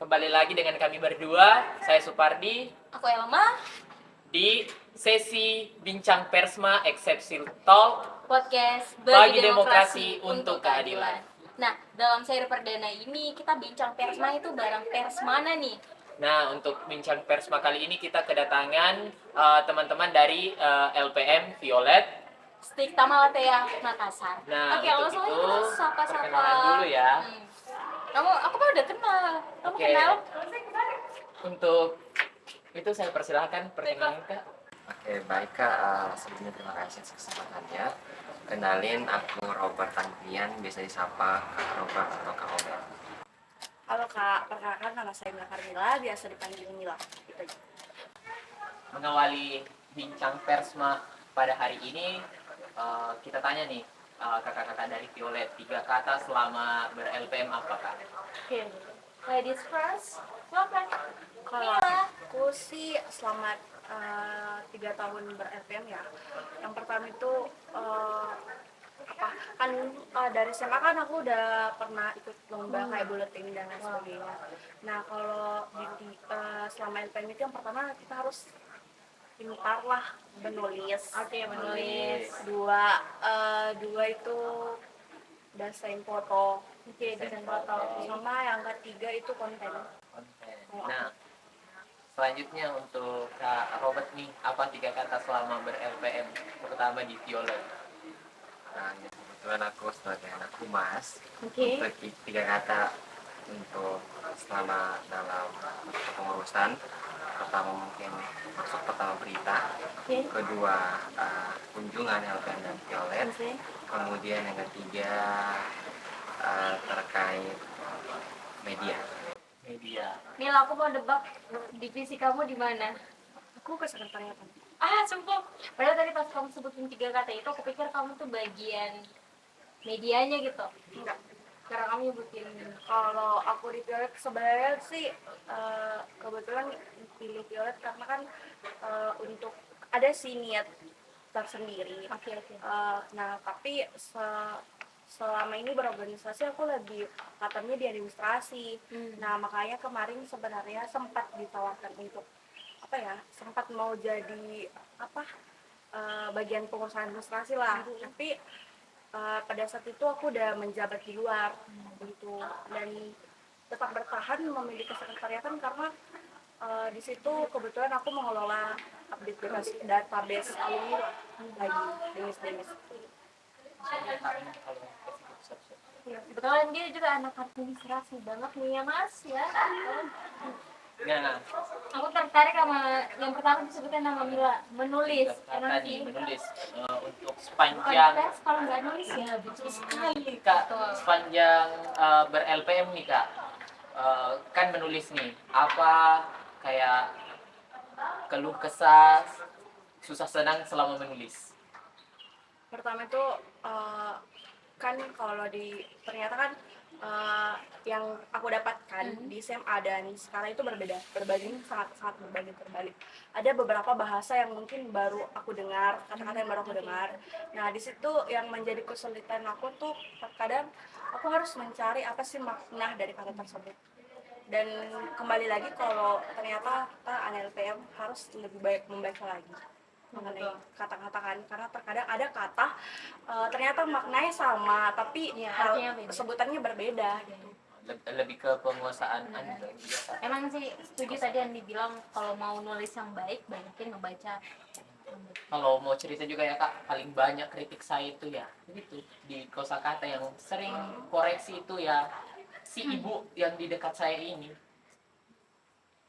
Kembali lagi dengan kami berdua, saya Supardi, Aku Elma, di sesi Bincang Persma Eksepsi Talk podcast bagi demokrasi untuk keadilan. Nah, dalam seri perdana ini kita bincang persma itu barang pers mana nih? Nah, untuk Bincang Persma kali ini kita kedatangan teman-teman dari LPM Violet. Stigma Malatea Makassar. Nah, Oke, untuk langsung aja itu, kita sapa-sapa. perkenalan dulu ya. Aku mah udah kenal. Kamu Oke. kenal? Untuk itu saya persilahkan perkenalan Kak. Oke, baik Kak. Sebelumnya terima kasih atas kesempatannya. Kenalin, aku Robert Tangpian, biasa disapa Kak Robert atau Kak Robert. Halo Kak, perkenalkan nama saya Mila Carmila, biasa dipanggil Mila. Gitu aja. Mengawali Bincang Persma pada hari ini, kita tanya nih, kakak-kakak dari Violet, 3 kata selama ber-LPM apa Kak? Oke. Ladies first. Silakan. Kalau aku sih selama 3 tahun ber-LPM ya. Yang pertama itu dari SMA kan aku udah pernah ikut lomba kayak bulletin dan lain sebagainya. Nah kalau selama LPM itu yang pertama kita harus pintar lah menulis. Oke, menulis. Dua itu desain foto. Oke, desain foto. Sama yang ketiga itu konten. Nah, selanjutnya untuk Kak Robert nih, apa 3 kata selama ber-LPM, terutama di Violet? Nah, ya, kebetulan aku sebagai anak humas, Oke. untuk 3 kata untuk selama dalam kepengurusan. Pertama mungkin masuk pertama berita, Oke. kedua kunjungan LPM dan Violet, Oke. kemudian yang ketiga terkait media. Mila, aku mau nebak divisi kamu di mana? Aku ke sekretariatan. Sumpah. Padahal tadi pas kamu sebutin 3 kata itu, aku pikir kamu tuh bagian medianya gitu. Enggak. Karena kamu nyebutin. Kalau aku di Violet sebenarnya sih kebetulan pilih Violet karena kan untuk ada sih niat tersendiri. Oke. Nah tapi selama ini berorganisasi aku lebih katanya di administrasi. Nah makanya kemarin sebenarnya sempat ditawarkan untuk sempat mau jadi bagian pengurusan administrasi lah. Tapi pada saat itu aku udah menjabat di luar gitu, dan tetap bertahan memilih sekretariatan karena di situ kebetulan aku mengelola update database alumni lah, lagi demis. Kebetulan dia juga anak administrasi banget nih ya Mas ya. Nah, Aku tertarik sama yang pertama disebutkan nama Mila, menulis. kata nih, menulis untuk Bukan sepanjang tes kalau nggak nulis ya. betul sekali Kak, sepanjang ber-LPM nih Kak, kan menulis nih, apa kayak keluh kesah, susah senang selama menulis? Pertama itu kan kalau ternyata kan yang aku dapatkan di SMA dan sekarang itu berbanding sangat berbalik. Ada beberapa bahasa yang mungkin baru aku dengar, kata-kata yang baru aku dengar. Nah di situ yang menjadi kesulitan aku tuh terkadang aku harus mencari apa sih makna dari kata tersebut. Dan kembali lagi kalau ternyata kita LPM harus lebih baik membaca lagi mengenai kata-kata kan, karena terkadang ada kata ternyata maknanya sama tapi artinya beda. sebutannya berbeda gitu. Lebih ke penguasaan biasa. Emang sih setuju tadi yang dibilang kalau mau nulis yang baik banyakin ngebaca. Kalau mau cerita juga ya Kak, paling banyak kritik saya itu ya itu di kosakata yang sering koreksi itu ya si ibu yang di dekat saya ini.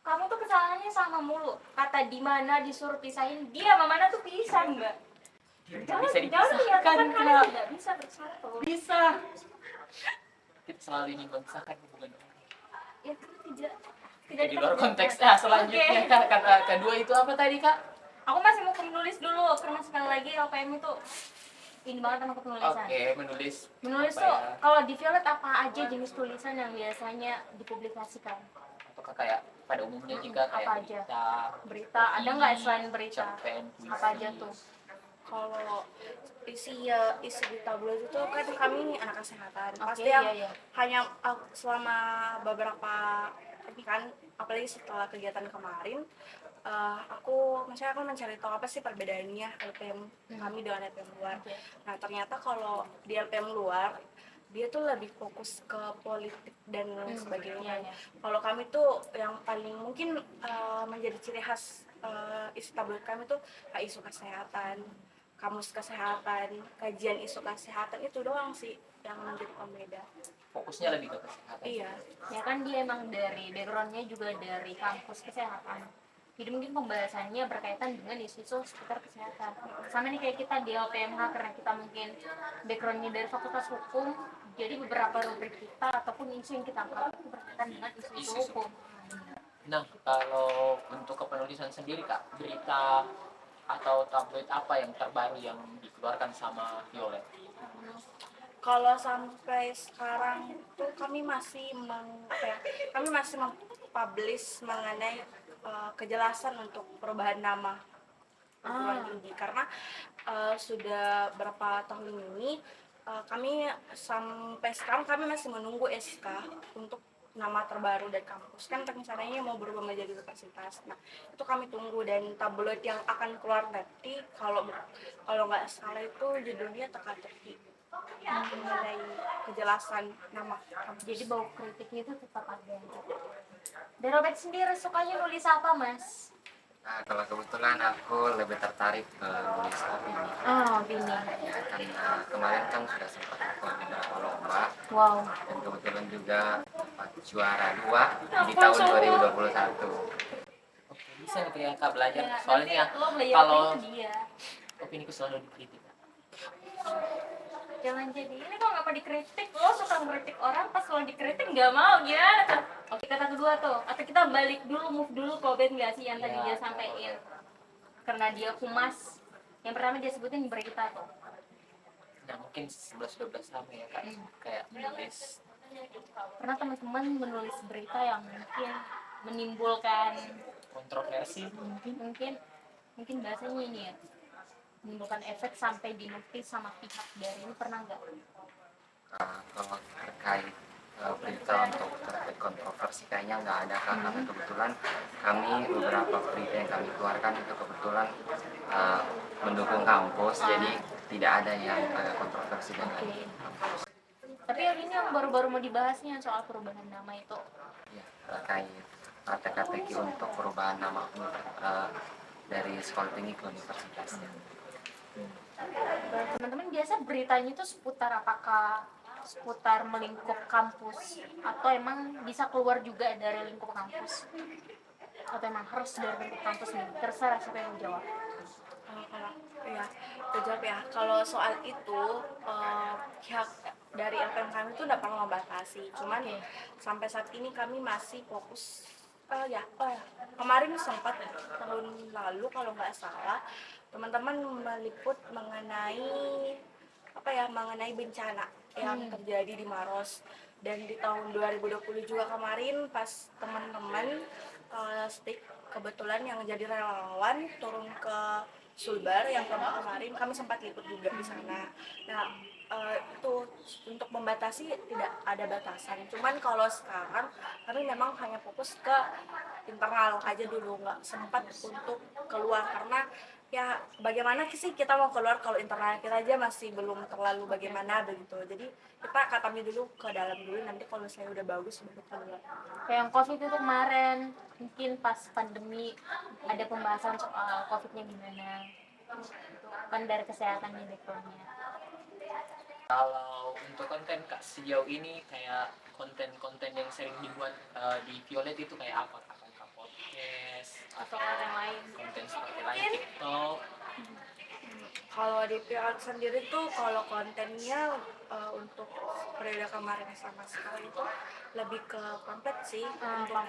Kamu tuh kesalahannya sama mulu. Kata di mana disuruh pisahin, dia sama mana tuh pisah mbak. Jangan bisa Jangan dipisahkan kalian Kak. tidak bisa bersatu. Bisa. Kita selalu ingin memisahkan hubungan orang. Ya kan tidak Di luar konteksnya selanjutnya Oke. Kak, kata kedua itu apa tadi Kak? Aku masih mau ke menulis dulu karena sekali lagi LPM itu ini banget sama kepenulisan. Oke, menulis. Menulis apa tuh ya? kalau di Violet apa aja jenis tulisan yang biasanya dipublikasikan? Atau kayak pada umumnya juga kayak Apa aja? berita, Berita ada nggak selain berita? cerpen, puisi. Apa aja tuh? Kalau isi di tabloid itu kan kami anak kesehatan. Oke, Pasti yang iya. hanya selama beberapa ini kan, apalagi setelah kegiatan kemarin, aku mencari tahu apa sih perbedaannya LPM kami dengan LPM luar. Oke. Nah ternyata kalau di LPM luar dia tuh lebih fokus ke politik dan sebagainya. Iya. Kalau kami tuh yang paling mungkin menjadi ciri khas isi tabloid kami tuh kayak isu kesehatan, kamus kesehatan, kajian isu kesehatan, itu doang sih yang menjadi pembeda. Fokusnya lebih ke kesehatan. Iya. Ya kan dia emang dari backgroundnya juga dari kampus kesehatan. Jadi mungkin pembahasannya berkaitan dengan isu-isu seputar kesehatan. Sama nih kayak kita di LPMH, karena kita mungkin backgroundnya dari Fakultas Hukum, jadi beberapa rubrik kita ataupun isu yang kita angkat itu berkaitan dengan isu-isu Isu-isu. hukum. Nah, kalau untuk kepenulisan sendiri Kak, berita atau tabloid apa yang terbaru yang dikeluarkan sama Violet? Kalau sampai sekarang tuh kami masih mempublish mengenai kejelasan untuk perubahan nama perguruan tinggi, karena sudah berapa tahun ini kami sampai sekarang kami masih menunggu SK untuk nama terbaru dari kampus. Kan rencananya mau berubah menjadi universitas. Nah itu kami tunggu, dan tabloid yang akan keluar nanti kalau nggak salah itu judulnya teka-teki mengenai kejelasan nama kampus. Jadi bau kritiknya itu tetap ada. Dan Robert sendiri sukanya nulis apa, Mas? Nah, kalau kebetulan aku lebih tertarik ke nulis opini. Oh, ini. Ya, karena kemarin kan sudah sempat ikut beberapa lomba Wow. dan kebetulan juga dapat juara 2 di tahun 2021. Oke, bisa nih kayak Kak belajar. Ya, Soalnya nanti lo belajar kalau itu dia. opini ku selalu dikritik. Jangan jadi ini kok nggak mau dikritik, lo suka ngeritik orang pas lo dikritik nggak mau, gimana tuh? Oke, kata kedua tuh, atau kita balik dulu, move dulu ke Obed nggak sih yang tadi Ya, dia sampein, karena dia humas. Yang pertama dia sebutin berita tuh. Nah, mungkin 11-12 sama ya Kak, kayak menulis. Pernah teman-teman menulis berita yang mungkin menimbulkan Kontroversi. mungkin bahasanya ini ya, menimbulkan efek sampai dinotis sama pihak dari ini, pernah nggak? Kalau terkait berita untuk terkait kontroversi kayaknya nggak ada Kak, karena kebetulan kami beberapa berita yang kami keluarkan itu kebetulan mendukung kampus, jadi tidak ada yang agak kontroversi dengan Oke. kampus. Tapi yang ini yang baru-baru mau dibahasnya soal perubahan nama itu. Ya, terkait teka-teki untuk perubahan nama dari sekolah tinggi ke universitas. Ya. Teman-teman biasa beritanya itu seputar apakah seputar melingkup kampus atau emang bisa keluar juga dari lingkup kampus, atau emang harus dari lingkup kampus nih? Terserah siapa yang mau jawab. Kalau soal itu pihak dari LPM kami itu udah pernah membatasi, cuman Oke. sampai saat ini kami masih fokus. Kemarin sempat tahun lalu kalau nggak salah teman-teman meliput mengenai mengenai bencana yang terjadi di Maros, dan di tahun 2020 juga kemarin pas teman-teman stick kebetulan yang jadi relawan turun ke Sulbar yang kemarin kami sempat liput juga di sana. Nah itu untuk membatasi tidak ada batasan, cuman kalau sekarang kami memang hanya fokus ke internal aja dulu, nggak sempat untuk keluar, karena ya bagaimana sih kita mau keluar kalau internal kita aja masih belum terlalu bagaimana begitu. Jadi kita katami dulu ke dalam dulu, nanti kalau saya udah bagus baru keluar. Kayak yang COVID itu kemarin, mungkin pas pandemi ada pembahasan soal COVID-nya gimana, kan dari kesehatannya background-nya. Kalau untuk konten Kak sejauh ini kayak konten-konten yang sering dibuat di Violet itu kayak apa Kak? Kayak podcast Atau orang yang lain. konten seperti lain TikTok. Kalau di PR sendiri tuh kalau kontennya untuk periode kemarin sama sekarang itu lebih ke pamflet sih, untuk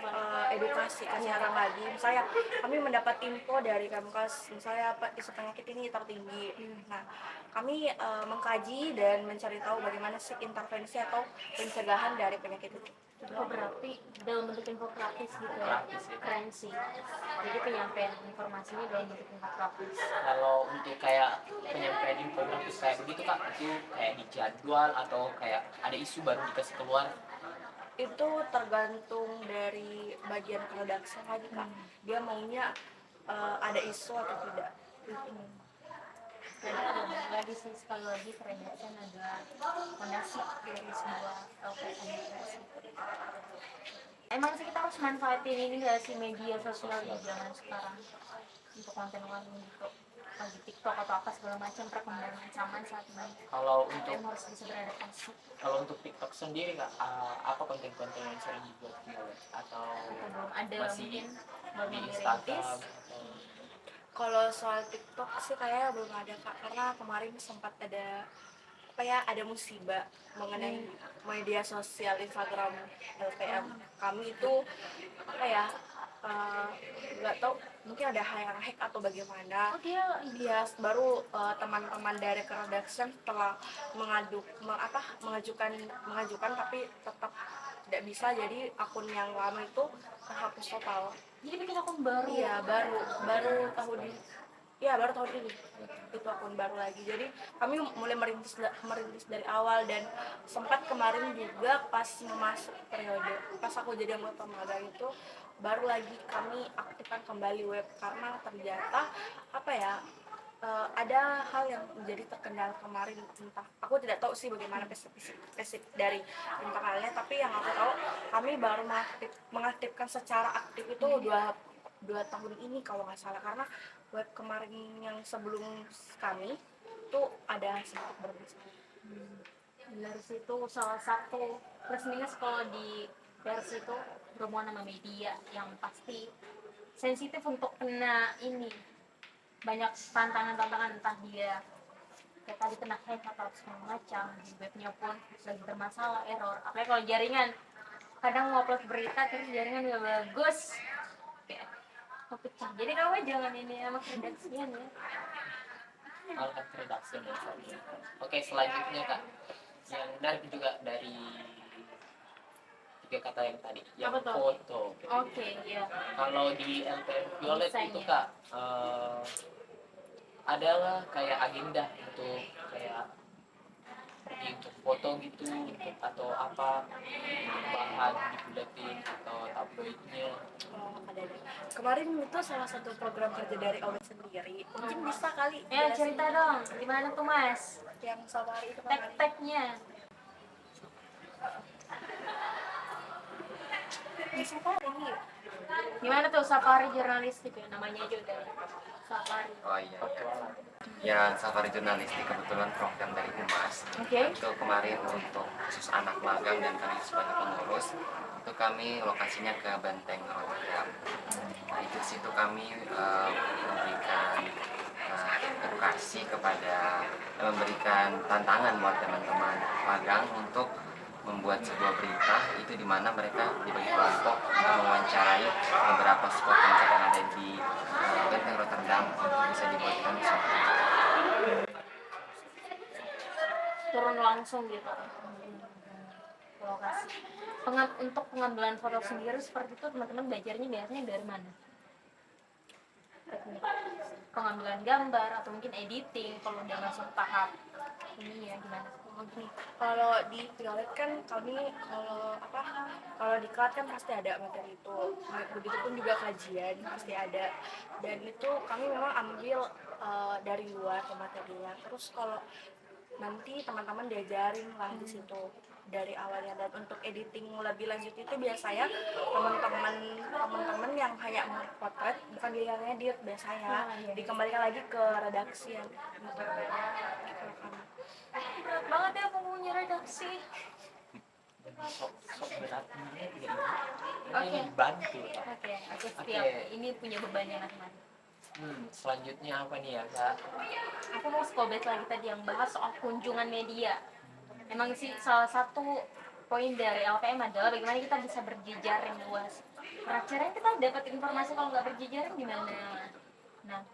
edukasi kesehatan lagi. Misalnya kami mendapat info dari Kemkes, misalnya isu penyakit ini tertinggi. Nah, kami mengkaji dan mencari tahu bagaimana sih intervensi atau pencegahan dari penyakit itu. Oh, berarti dalam bentuk infografis gitu ya. Grafis ya. Keren sih. Jadi penyampaian informasinya dalam bentuk infografis. Kalau untuk kayak penyampaian infografis kayak begitu kak, itu kayak di jadwal atau kayak ada isu baru dikasih keluar? Itu tergantung dari bagian redaksi lagi kak, dia maunya ada isu atau tidak. Jadi balik lagi sih, sekali lagi keredaksian adalah fondasi dari sebuah LPM. Emang sih kita harus manfaatin ini gak sih, media sosial di zaman sekarang untuk konten-konten gitu, lagi TikTok atau apa segala macam, perkembangan zaman saat ini. Kalau untuk LPM harus bisa beradaptasi. kalau untuk TikTok sendiri kak, apa konten-konten yang sering dibuat Violet? Atau Atau belum ada masih mungkin belum di dirintis. Instagram? Atau Kalau soal TikTok sih kayaknya belum ada kak, karena kemarin sempat ada apa ya, ada musibah mengenai media sosial Instagram LPM kami itu apa ya, nggak tahu mungkin ada hal yang hack atau bagaimana. Oh dia Dia baru teman-teman dari redaction setelah mengajukan tapi tetap tidak bisa, jadi akun yang lama itu terhapus total. jadi bikin akun baru. Iya, baru tahun ini. Iya, baru tahun ini. Itu akun baru lagi. Jadi kami mulai merintis dari awal, dan sempat kemarin juga pas masuk periode pas aku jadi anggota magang itu baru lagi kami aktifkan kembali web, karena ternyata apa ya, ada hal yang menjadi terkendala kemarin. Entah, aku tidak tahu sih bagaimana spesifik dari internalnya, tapi yang aku tahu kami baru mengaktifkan secara aktif itu dua tahun ini kalau nggak salah, karena web kemarin yang sebelum kami itu ada sedikit bermasalah. Benar sih, itu salah satu plus minus kalau di pers itu berhubungan sama media yang pasti sensitif untuk kena ini, banyak tantangan-tantangan, entah dia kayak tadi kena hack atau segala macam, di webnya pun lagi bermasalah, error, apalagi kalau jaringan kadang mau upload berita terus jaringan nggak bagus kayak kepecah. Jadi kamu jangan ini sama redaksian ya. alat redaksi dan sebagainya. Oke, selanjutnya kak, yang menarik juga dari tiga kata yang tadi, yang Apa tuh? foto. Oke, ya. Kalau di LPM Violet itu Desainnya. kak, adalah kayak agenda untuk kayak pergi untuk foto gitu, atau apa, bahan dibuletin atau tabloidnya. Ada. Kemarin itu salah satu program kerja dari Awet sendiri. Mungkin bisa kali Ya jelasin cerita dong, gimana tuh mas? yang Safari itu kemarin. Tek-teknya. Di Safari. Gimana tuh safari jurnalistik ya, namanya aja udah safari. Oh iya, ya safari jurnalistik kebetulan program dari Humas. Oke. Itu kemarin untuk khusus anak magang dan kami sebagai pengurus, itu kami lokasinya ke Benteng Rotterdam. Nah itu situ kami memberikan edukasi kepada, memberikan tantangan buat teman-teman magang untuk membuat sebuah berita itu, di mana mereka dibagi kelompok untuk mewawancarai beberapa spot yang sedang ada di Benteng Rotterdam untuk bisa dibuatkan suatu. Turun langsung gitu ke lokasi. Untuk pengambilan foto sendiri seperti itu teman-teman belajarnya biasanya dari mana? Teknik pengambilan gambar atau mungkin editing kalau udah masuk tahap ini ya gimana? Gini, kalau di Violet kan kami kalau di Klat kan pasti ada materi itu, begitupun juga kajian pasti ada, dan itu kami memang ambil dari luar materinya. Terus kalau nanti teman-teman diajarin lah di situ dari awalnya, dan untuk editing lebih lanjut itu biasanya teman-teman yang hanya potret, bukan dia yang edit biasanya, iya. dikembalikan lagi ke redaksi yang untuk Berat banget ya punya redaksi. Sok beratnya ya Oke. ini dibantu kak. Oke, setiap ini punya bebannya masing-masing. Selanjutnya apa nih ya kak? Aku mau skobet lagi tadi yang bahas soal kunjungan media. Emang sih salah satu poin dari LPM adalah bagaimana kita bisa berjejaring luas. Nah, caranya kita dapat informasi kalau nggak berjejaring gimana? Nah,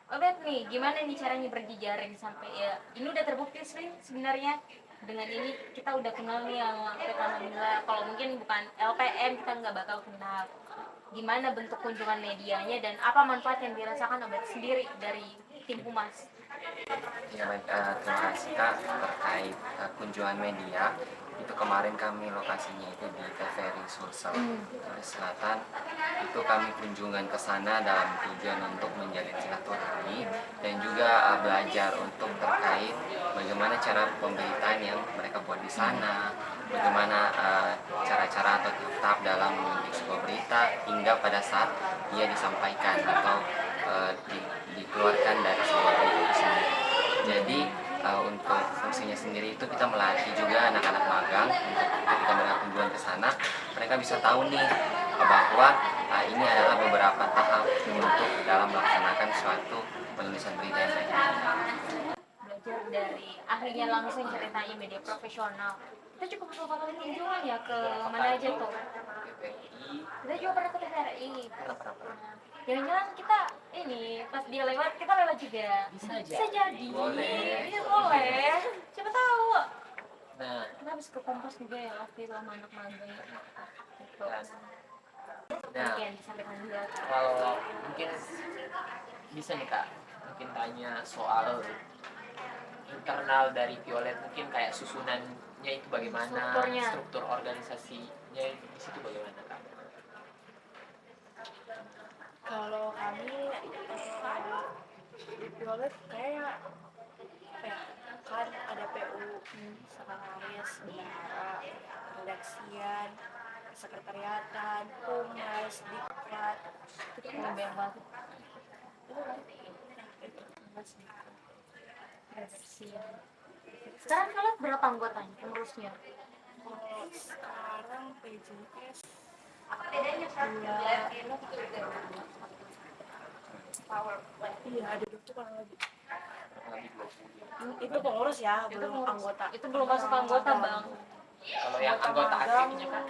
Obet nih, gimana nih caranya berjejaring sampai ya ini udah terbukti sih sebenarnya dengan ini kita udah kenal nih yang Retama Mila. Kalau mungkin bukan LPM kita nggak bakal kenal. Gimana bentuk kunjungan medianya dan apa manfaat yang dirasakan Obet sendiri dari tim Humas? Ya baik, terima kasih Kak terkait kunjungan media. Itu kemarin kami lokasinya itu di TVRI Sulsel, Sulawesi Selatan. Itu kami kunjungan ke sana dalam tujuan untuk menjalin silaturahmi dan juga belajar untuk terkait bagaimana cara pemberitaan yang mereka buat di sana, bagaimana cara-cara atau tahap dalam menulis sebuah berita hingga pada saat ia disampaikan atau dikeluarkan dari sebuah berita itu sendiri. Jadi untuk fungsinya sendiri itu kita melatih juga anak-anak magang untuk ketika mereka kunjungan ke sana mereka bisa tahu nih bahwa ini adalah beberapa tahap untuk dalam melaksanakan suatu penulisan berita yang baik. Belajar dari ahlinya langsung ceritain media profesional. Kita juga beberapa kali kunjungan ya ke mana aja tuh. TVRI Kita juga pernah ke TVRI. pernah. Jangan-jangan kita ini pas dia lewat kita lewat juga. Bisa aja. Bisa jadi. Boleh. Iya boleh. Siapa tahu. Nah, Kita habis ke Kompas juga ya waktu itu sama anak magang. Gitu. nah Oke, yang disampaikan juga. kalau mungkin bisa nih Kak, mungkin tanya soal internal dari Violet, mungkin kayak susunannya itu bagaimana, Strukturnya. struktur organisasinya itu di situ bagaimana Kak? Kalau kami di Violet kayak apa ya, kan ada PU, sekretaris, bendahara, redaksian, sekretariatan, humas, diklat, Itu kan banyak banget. Sekarang kalian berapa anggotanya pengurusnya? kalau sekarang PJS iya ada itu kurang lebih Lebih 20. itu pengurus ya Itu belum pengurus. anggota Itu belum masuk anggota bang. Kalau yang anggota magang, aktifnya Kak?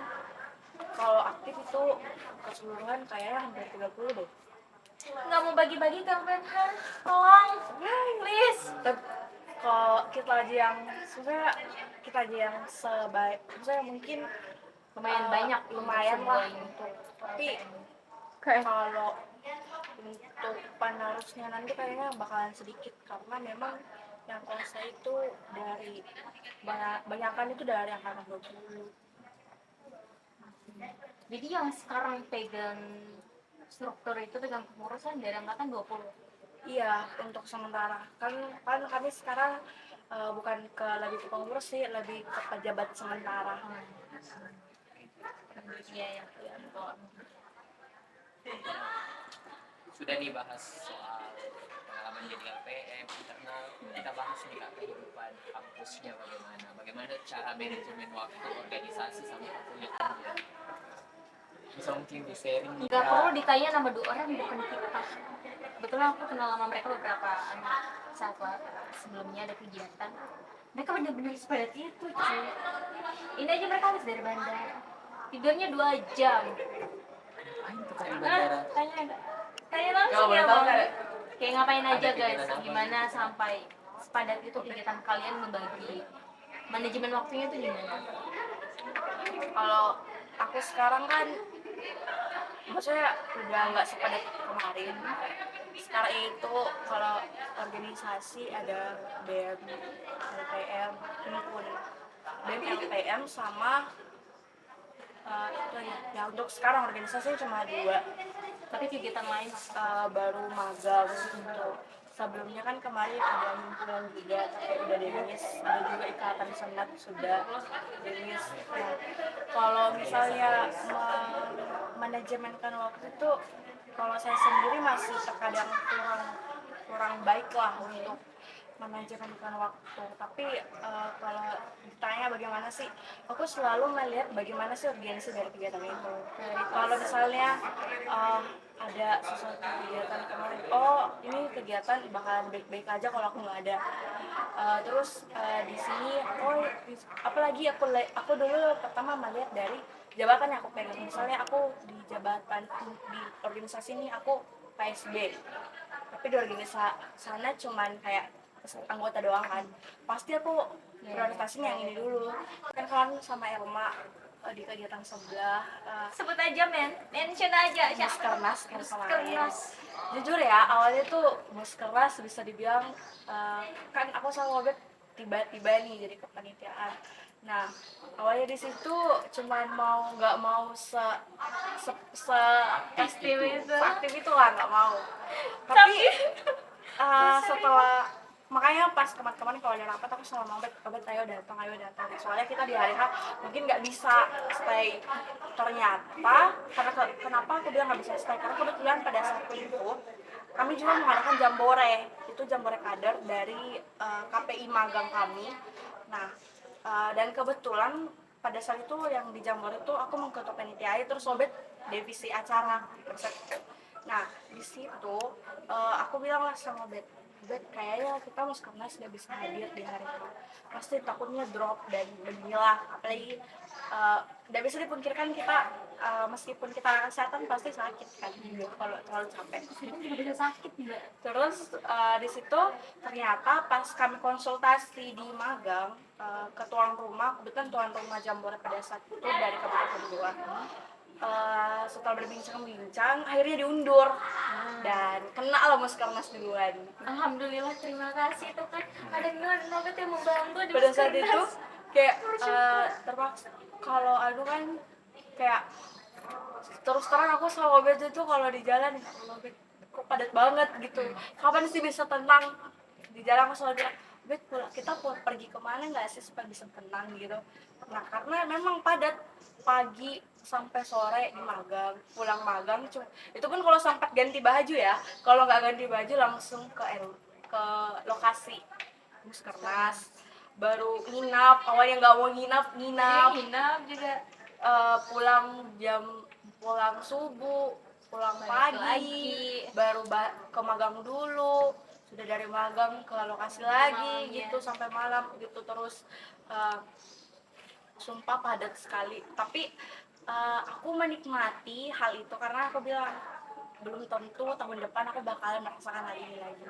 kalau aktif itu keseluruhan kayaknya hampir 30 deh. Nggak mau bagi-bagi ke FMH, tolong, please. Tapi kalau kita aja yang sebenarnya kita aja yang sebaik maksudnya mungkin Lumayan eh, banyak, lumayan untuk lah sebuah ini. untuk tapi Kayak kalau untuk penerusnya nanti kayaknya bakalan sedikit karena memang yang kuasa itu dari banyakan itu dari angkatan 20. jadi yang sekarang pegang struktur itu pegang pengurusan dari angkatan 20. Iya, untuk sementara kan kami sekarang bukan ke lebih ke pengurus sih, lebih ke pejabat sementara. Iya ya, betul. Sudah nih bahas soal pengalaman jadi LPM internal, kita bahas nih Kak kehidupan kampusnya bagaimana cara manajemen waktu, organisasi sampai kuliah kerja. Bisa mungkin di sharing nih Nggak Kak. perlu ditanya nama 2 orang di depan kita. Kebetulan aku kenal sama mereka beberapa anak saat sebelumnya ada kegiatan. Mereka benar-benar sepadat itu cuy. Ini aja mereka habis dari bandara. Tidurnya 2 jam. Ngapain tuh Kak di Hah? bandara? Tanya Kalau langsung boleh ya tahu bang. nggak? Kayak ngapain Ada aja kegiatan guys? apa? Gimana sampai sepadat itu kegiatan kalian membagi manajemen waktunya itu gimana? Kalau aku sekarang kan maksudnya udah nggak sepadat kemarin. Sekarang itu kalau organisasi ada BEM, LPM, himpun BEM, LPM sama itu ya untuk sekarang organisasi cuma 2. Tapi kegiatan lain Baru magang gitu. Sebelumnya kan kemarin ada himpunan juga tapi udah demis, ada juga ikatan senat sudah demis. Nah, kalau misalnya manajemenkan waktu itu kalau saya sendiri masih terkadang kurang baik lah untuk manajemenkan waktu. Tapi kalau ditanya bagaimana sih, aku selalu melihat bagaimana sih urgensi dari kegiatan itu. Kalau misalnya ada sesuatu kegiatan kemarin, oh ini kegiatan bakalan baik-baik aja kalau aku nggak ada. Terus di sini, oh apalagi aku dulu pertama melihat dari jabatan yang aku pegang. Misalnya aku di jabatan di organisasi ini aku PSB, tapi di organisasi sana cuman kayak anggota doang kan, pasti aku Iya, prioritasin yang ini dulu. Kan kalian sama Elma di kegiatan sebelah Sebut aja mention aja Muskernas kan kemarin. Muskernas. Jujur ya, awalnya tuh Muskernas bisa dibilang kan aku sama Obet tiba-tiba nih jadi kepanitiaan. Nah, awalnya di situ cuman nggak mau se aktif itu lah, nggak mau. Tapi setelah makanya pas teman-teman kalau ada rapat aku selalu ngomong Obet ayo datang, soalnya kita di hari H mungkin nggak bisa stay. Ternyata kenapa aku bilang nggak bisa stay, karena kebetulan pada saat itu kami juga mengadakan jambore kader dari KPI magang kami. Nah, dan kebetulan pada saat itu yang di jambore itu aku mengketua panitia, terus Obet divisi acara. Nah, di situ aku bilang lah sama Bet, kayaknya kita Muskernas nggak bisa hadir di hari itu, pasti takutnya drop dan beginilah. Apalagi nggak bisa dipungkirkan kita meskipun kita kesehatan pasti sakit kan kalau terlalu capek. Kita juga bisa sakit juga. Terus di situ ternyata pas kami konsultasi di magang ke tuan rumah, kebetulan tuan rumah Jambore pada saat itu dari kabupaten luar. Setelah berbincang-bincang akhirnya diundur dan kena lah Muskernas duluan. Alhamdulillah, terima kasih tuh kan ada Nobet yang membantu di Pada saat Muskernas. itu kayak terpaksa kalau kan kayak terus terang aku sama Obet itu kalau di jalan ya Allah, Bet, kok padat banget gitu, kapan sih bisa tenang di jalan. Aku selalu bilang, Bet, kita pergi kemana nggak sih supaya bisa tenang gitu. Nah, karena memang padat pagi sampai sore di magang, pulang magang itu pun kalau sempat ganti baju ya, kalau nggak ganti baju langsung ke lokasi Muskernas, baru nginap. Awalnya nggak mau nginap Hinap juga pulang subuh, pulang balik pagi lagi. baru ke magang dulu, sudah dari magang ke lokasi lagi Malam, gitu ya. sampai malam gitu terus. Sumpah padat sekali, tapi aku menikmati hal itu karena aku bilang belum tentu tahun depan aku bakalan merasakan hal ini lagi.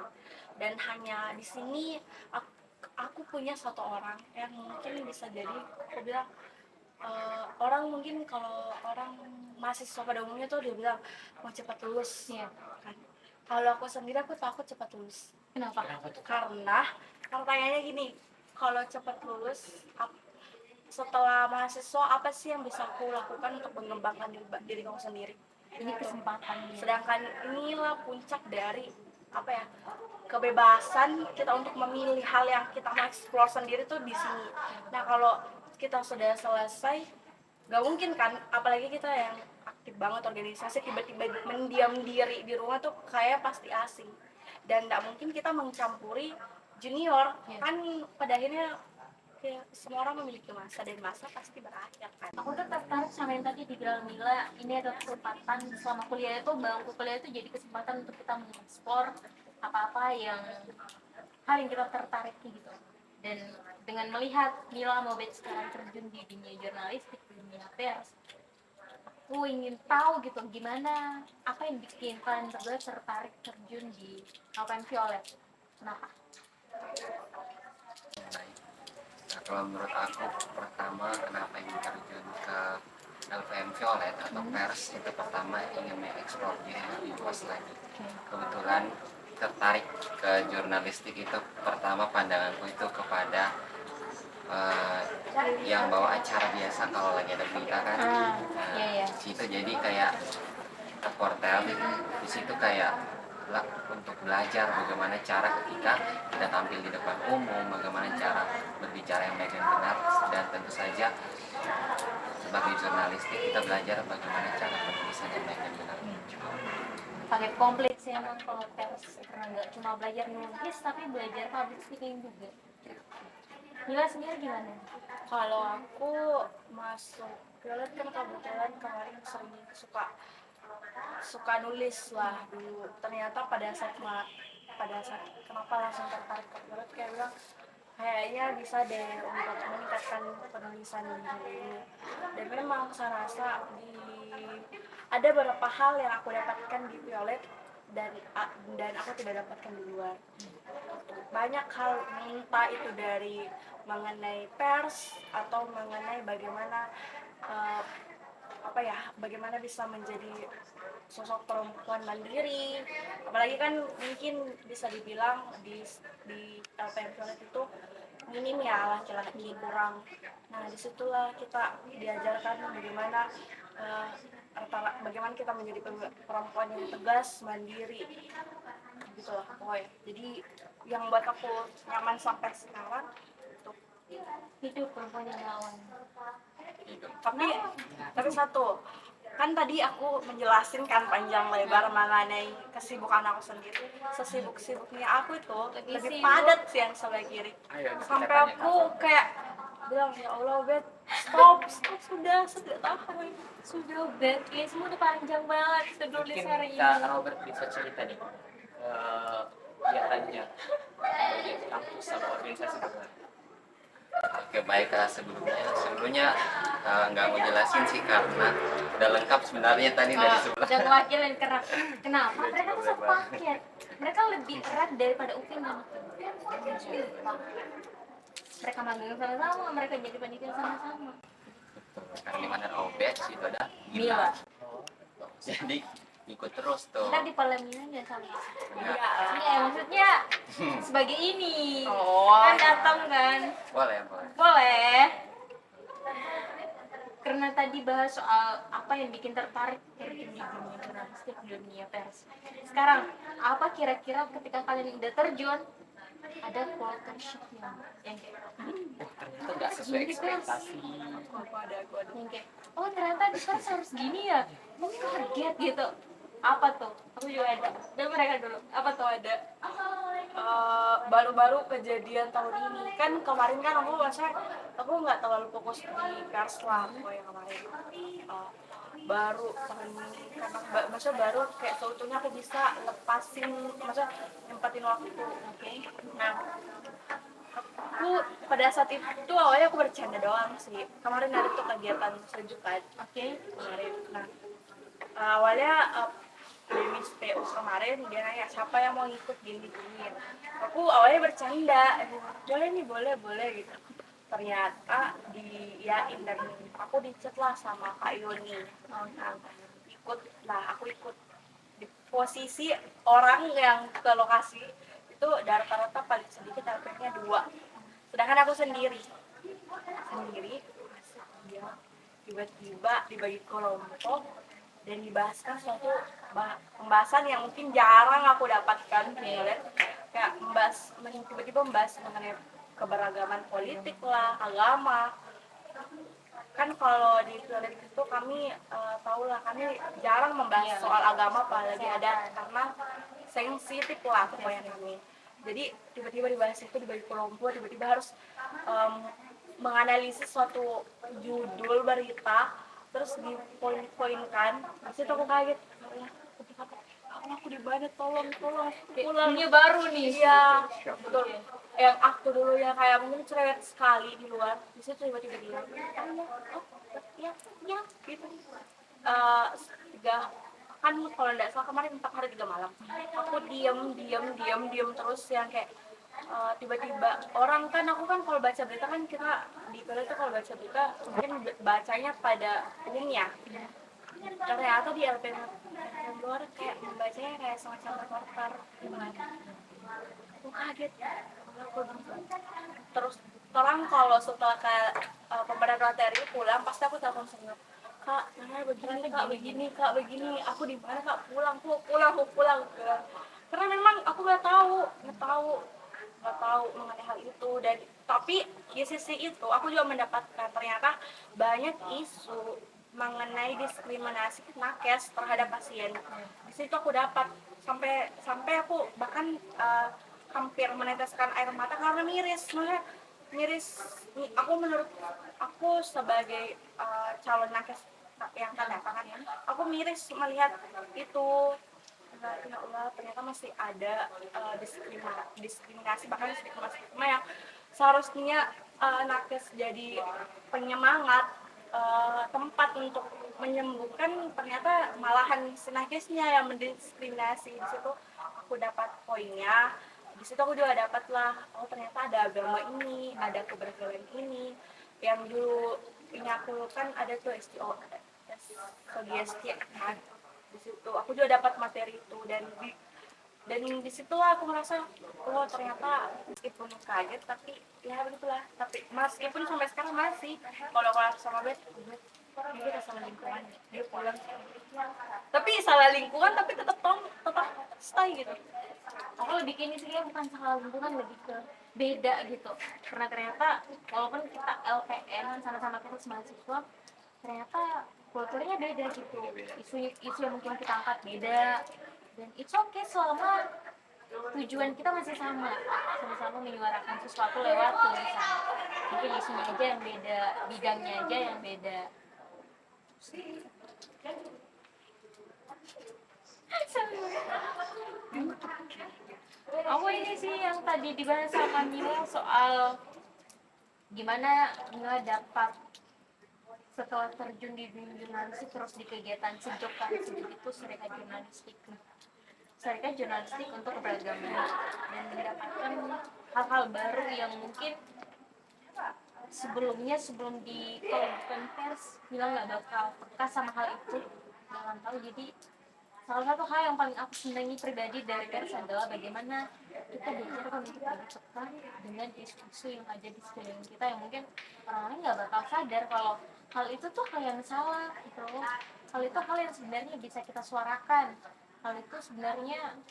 Dan hanya di sini aku punya satu orang yang mungkin bisa jadi, aku bilang orang mungkin kalau orang mahasiswa pada umumnya tuh dia bilang mau cepat lulus. Iya. Kan kalau aku sendiri aku takut cepat lulus. Kenapa? Karena pertanyaannya gini, kalau cepat lulus setelah mahasiswa apa sih yang bisa aku lakukan untuk mengembangkan diri kamu sendiri? Ini kesempatan. Sedangkan inilah puncak dari apa ya, kebebasan kita untuk memilih hal yang kita mau eksplor sendiri tuh di sini. Nah, kalau kita sudah selesai, nggak mungkin kan, apalagi kita yang aktif banget organisasi tiba-tiba mendiam diri di rumah tuh kayak pasti asing, dan nggak mungkin kita mencampuri junior. Kan pada akhirnya kayak semua orang memiliki masa dan masa pasti berakhir kan. Aku tuh tertarik sama yang tadi dibilang Mila, ini adalah kesempatan selama kuliah itu, bangku kuliah itu jadi kesempatan untuk kita mengeksplor apa-apa yang hal yang kita tertarik gitu. Dan dengan melihat Mila Mobet sekarang terjun di dunia jurnalistik, di dunia pers, aku ingin tahu gitu gimana, apa yang bikin kalian berdua tertarik terjun di LPM Violet. Kenapa? Nah, kalau menurut aku pertama kenapa ingin terjun ke LPM Violet atau pers itu pertama ingin mengeksplor diri lebih luas lagi. Kebetulan tertarik ke jurnalistik itu pertama pandanganku itu kepada yang bawa acara biasa kalau lagi ada berita kan. Iya. Di situ jadi kayak reporter di situ kayak untuk belajar bagaimana cara ketika kita tampil di depan umum, bagaimana cara berbicara yang baik dan benar, dan tentu saja sebagai jurnalistik kita belajar bagaimana cara penulisan yang baik dan benar. Paket komplit sih emang kalau pers, karena nggak cuma belajar nulis tapi belajar public speaking juga. Mila sendiri gimana? Kalau aku masuk Violet kan kebetulan kemarin sering suka nulis lah dulu. Ternyata pada saat kenapa langsung tertarik ke Violet, kayak bilang kayaknya bisa deh untuk meningkatkan penulisan diri. Dan memang saya rasa ada beberapa hal yang aku dapatkan di Violet dan aku tidak dapatkan di luar. Banyak hal, entah itu dari mengenai pers atau mengenai bagaimana eh, bagaimana bisa menjadi sosok perempuan mandiri, apalagi kan mungkin bisa dibilang di LPM Violet itu minim ya laki-laki kurang. Nah disitulah kita diajarkan eh, bagaimana kita menjadi perempuan yang tegas, mandiri, gitulah pokoknya. Jadi yang buat aku nyaman sampai sekarang itu. Itu perempuan yang lawan. Tapi satu, kan tadi aku menjelasin kan panjang lebar mengenai kesibukan aku sendiri. Sesibuk-sibuknya aku itu Lebih lebih sibuk. padat sih yang sebelah kiri. Ayo, kita Sampai tanya aku Kak. kayak bilang, ya Allah Bet, stop sudah tahan. Sudah bed, ya semua udah panjang banget sebelum Mungkin hari ini. Kak Robert bisa cerita nih kegiatannya di kampus sama organisasi gimana? Oke baik, sebelumnya nggak mau jelasin sih karena udah lengkap sebenarnya tadi dari sebelah. Udah mewakilin kenapa mereka tuh satu paket, mereka lebih erat daripada Upin dan mereka manggung sama-sama, mereka jadi panitia sama-sama. Karena di mana Robert situ ada Mila, jadi ikut terus tuh. ntar di Palembang aja sama. Iya. Iya maksudnya sebagai ini Oh. kan datang kan, Boleh. boleh. Karena tadi bahas soal apa yang bikin tertarik terjun di dunia jurnalistik, dunia pers. Sekarang apa kira-kira ketika kalian udah terjun ada culture shock yang kayak Ternyata nggak sesuai ekspektasi. yang kayak oh ternyata di pers harus gini ya, mungkin kaget gitu. Apa tuh? Aku juga ada. Dan mereka dulu. Apa tuh ada? Baru-baru kejadian tahun ini kan kemarin kan aku nggak terlalu fokus di pers lah pokoknya kemarin. Baru tahun ini karena baru kayak seutuhnya aku bisa lepasin, nyempatin waktu. Nah aku pada saat itu awalnya aku bercanda doang sih. Kemarin ada tuh kegiatan sejukan. Kemarin. Nah awalnya Demis PU kemarin dia nanya siapa yang mau ikut gini. Aku awalnya bercanda, boleh gitu. Ternyata diiyain dan aku dicet lah sama Kak Yoni. Nah, aku ikut di posisi orang yang ke lokasi itu rata-rata paling sedikit LP-nya 2. Sedangkan aku sendiri masuk dia tiba-tiba dibagi kelompok dan dibahaskan suatu pembahasan yang mungkin jarang aku dapatkan kayak tiba-tiba membahas mengenai keberagaman politik lah, agama. Kan kalau di Violet itu kami tahu lah, kami jarang membahas soal agama apalagi adat karena sensitif lah pokoknya kami. Jadi tiba-tiba dibahas itu dibagi kelompok, tiba-tiba harus menganalisis suatu judul berita terus dipoin-poinkan. Di situ aku kaget, aku di mana, tolong pulang. Ini baru nih. Iya, betul. Yang aku dulu yang kayak mungkin cerewet sekali di luar, di situ tiba-tiba bilang, ya, gitu. Tiga kan kalau nggak salah kemarin 4 hari 3 malam. Aku diam terus yang kayak tiba-tiba orang kan aku kan kalau baca berita kan kita di Korea itu kalau baca berita mungkin bacanya pada umumnya. Ternyata di LPM luar kayak membacanya kayak semacam reporter gimana. Aku kaget. Terus orang kalau setelah pemerintah materi pulang pasti aku telepon sama Kak, Kak begini, aku di mana Kak, pulang. Karena memang aku nggak tahu mengenai hal itu. Dan tapi di sisi itu aku juga mendapatkan ternyata banyak isu mengenai diskriminasi nakes terhadap pasien. Di situ aku dapat sampai aku bahkan hampir meneteskan air mata karena miris. Menurut aku sebagai calon nakes yang tanda tangan, aku miris melihat itu. Ya Allah, ternyata masih ada diskriminasi bahkan stigma yang seharusnya nakes jadi penyemangat, tempat untuk menyembuhkan, ternyata malahan si nakesnya yang mendiskriminasi. Di situ aku dapat poinnya. Di situ aku juga dapat lah, oh ternyata ada agama ini, ada keberagaman ini. Yang dulu ini aku kan ada tuh STO, ada tes STO kan. Di situ aku juga dapat materi itu, dan di situ aku merasa, oh ternyata meskipun kaget tapi ya begitulah. Tapi meskipun sampai sekarang masih, kalau sama Bet ini kita salah lingkungan, dia pulang, tapi salah lingkungan tapi tetap stay gitu. Aku lebih ke ini sih ya, bukan salah lingkungan, lebih ke beda gitu. Karena ternyata walaupun kita LPM sama-sama kita mahasiswa, ternyata kulturnya beda gitu. Isu yang mungkin kita angkat beda, dan it's okay selama tujuan kita masih sama-sama menyuarakan sesuatu lewat tulisan. Mungkin isunya aja yang beda, bidangnya aja yang beda. Aku ini sih yang tadi dibahas sama Mila soal gimana Mila dapat setelah terjun di dunia jurnalistik terus di kegiatan sejak itu serikat jurnalistik untuk keberagaman, dan mendapatkan hal-hal baru yang mungkin sebelum di kalau bukan pers Mila nggak bakal peka sama hal itu, nggak akan tahu. Jadi salah satu hal yang paling aku senangi pribadi dari pers adalah bagaimana kita belajar untuk lebih peka dengan isu-isu yang ada di sekeliling kita, yang mungkin orang lain nggak bakal sadar kalau hal itu tuh hal yang salah gitu loh. Hal itu hal yang sebenarnya bisa kita suarakan. Hal itu sebenarnya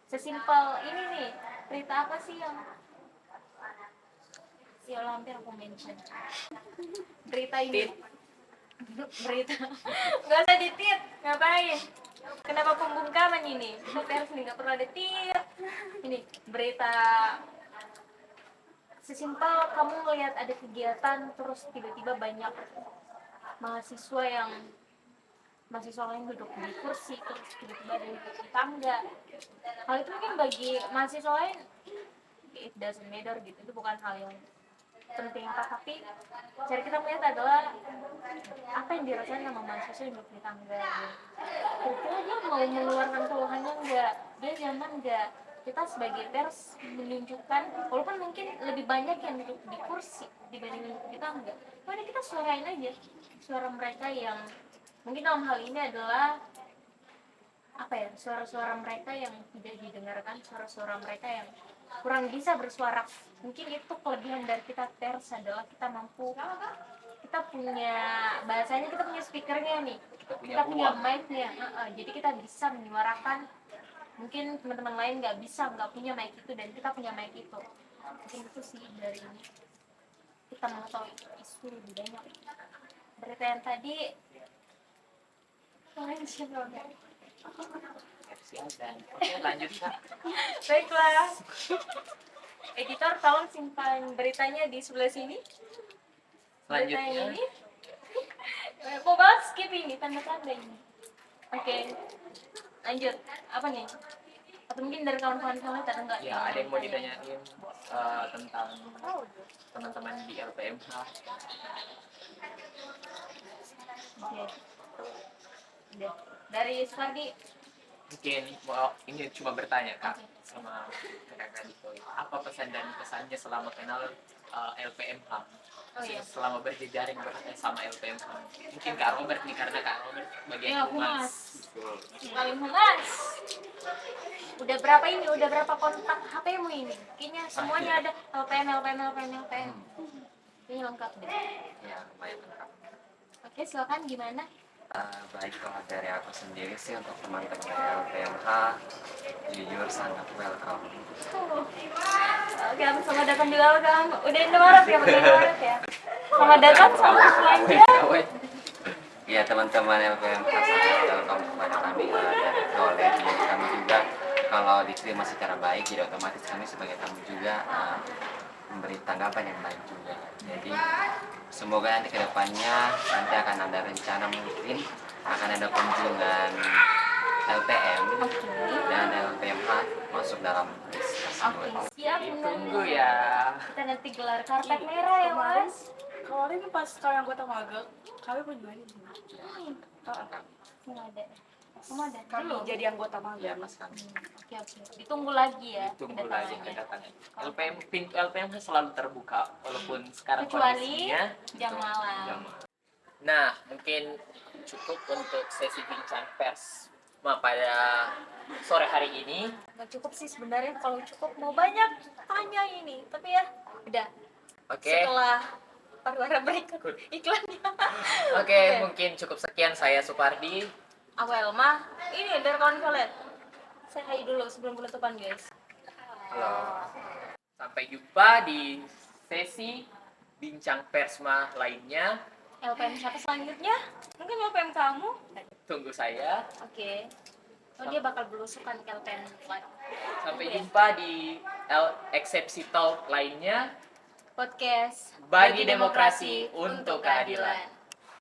sesimpel ini nih, berita apa sih yang hampir aku mention, berita ini, berita nggak usah ditit, ngapain, kenapa pembungkaman ini, pers nih nggak perlu ada tit. Ini berita sesimpel kamu ngelihat ada kegiatan terus tiba-tiba banyak mahasiswa lain duduk di kursi, terus tiba-tiba ada yang duduk di tangga. Hal itu mungkin bagi mahasiswa lain it doesn't matter gitu, itu bukan hal yang penting apa, tapi cara kita melihat adalah apa yang dirasain sama mahasiswa yang duduk di tangga. Kira-kira dia mau mengeluarkan keluhannya enggak, dia nyaman enggak. Kita sebagai pers menunjukkan, walaupun mungkin lebih banyak yang duduk di kursi dibanding duduk di tangga, mari kita suarain aja suara mereka yang mungkin dalam hal ini adalah apa ya, suara-suara mereka yang tidak didengarkan, suara-suara mereka yang kurang bisa bersuara. Mungkin itu kelebihan dari kita pers adalah kita mampu, kita punya bahasanya, kita punya speakernya nih, kita punya mic-nya, jadi kita bisa menyuarakan. Mungkin teman-teman lain nggak punya mic itu, dan kita punya mic itu. Mungkin itu sih dari ini, kita mengetahui isu lebih banyak. Berita yang tadi Oke, lanjut Kak. baiklah, editor tolong simpan beritanya di sebelah sini. Beritanya Selanjutnya ini mau banget skip ini tanda-tanda ini. Oke, lanjut. Apa nih? Atau mungkin dari kawan-kawan kamu ada nggak? ya ada yang mau ditanyain tentang teman-teman di LPMH. Oke. Udah. Dari Supardi. Mungkin ini cuma bertanya Kak sama kakak Dito, apa pesan dan kesannya selama kenal LPMH? Oh iya. Selama berjejaring sama LPMH. Mungkin Kak Robert nih, karena Kak Robert bagian Ya, humas. humas. Paling humas. Udah berapa kontak HP-mu ini? Kayaknya semuanya ada LPM. Ini lengkap deh. Ya lumayan lengkap. Oke, silakan gimana? Baik, kalau dari aku sendiri sih untuk teman-teman LPMH jujur sangat welcome. Oke, selamat datang di welcome. Udah Indomaret ya, Selamat datang, selamat belanja. Ya teman-teman LPMH sangat welcome kepada kami dari College. Jadi kami juga kalau diterima secara baik, jadi otomatis kami sebagai tamu juga memberi tanggapan yang baik juga. Jadi semoga nanti kedepannya nanti akan ada rencana, mungkin akan ada kunjungan LPM dan LPMH masuk dalam list tersebut. Oke, siap. Tunggu ya. Kita nanti gelar karpet merah ya, Mas. Kemarin pas kalau yang gue tahu magang, Kami pun juga ini. Nggak ada. Kamu ada? Kami Belum? jadi anggota Ya, magang. Mas kami. Oke, oke. Ditunggu lagi ya. Tunggu lagi kedatangannya. kedatangan. Pintu LPM selalu terbuka walaupun sekarang Kecuali kondisinya jam malam. jam malam. Nah, mungkin cukup untuk sesi bincang pers pada sore hari ini. Nggak cukup sih sebenarnya, kalau cukup mau banyak tanya ini, tapi ya udah Oke. setelah pariwara berikut iklannya. Oke, mungkin cukup sekian, saya Supardi. Aku Elma, ini dari kawan Violet. Saya hai dulu sebelum penutupan guys. Halo. Sampai jumpa di sesi bincang persma lainnya. LPM siapa selanjutnya? Mungkin LPM kamu? Tunggu saya. Oke. Oh, dia bakal belusukan ke LPM lain. Sampai jumpa di eksepsi talk lainnya. Podcast Bagi demokrasi untuk keadilan.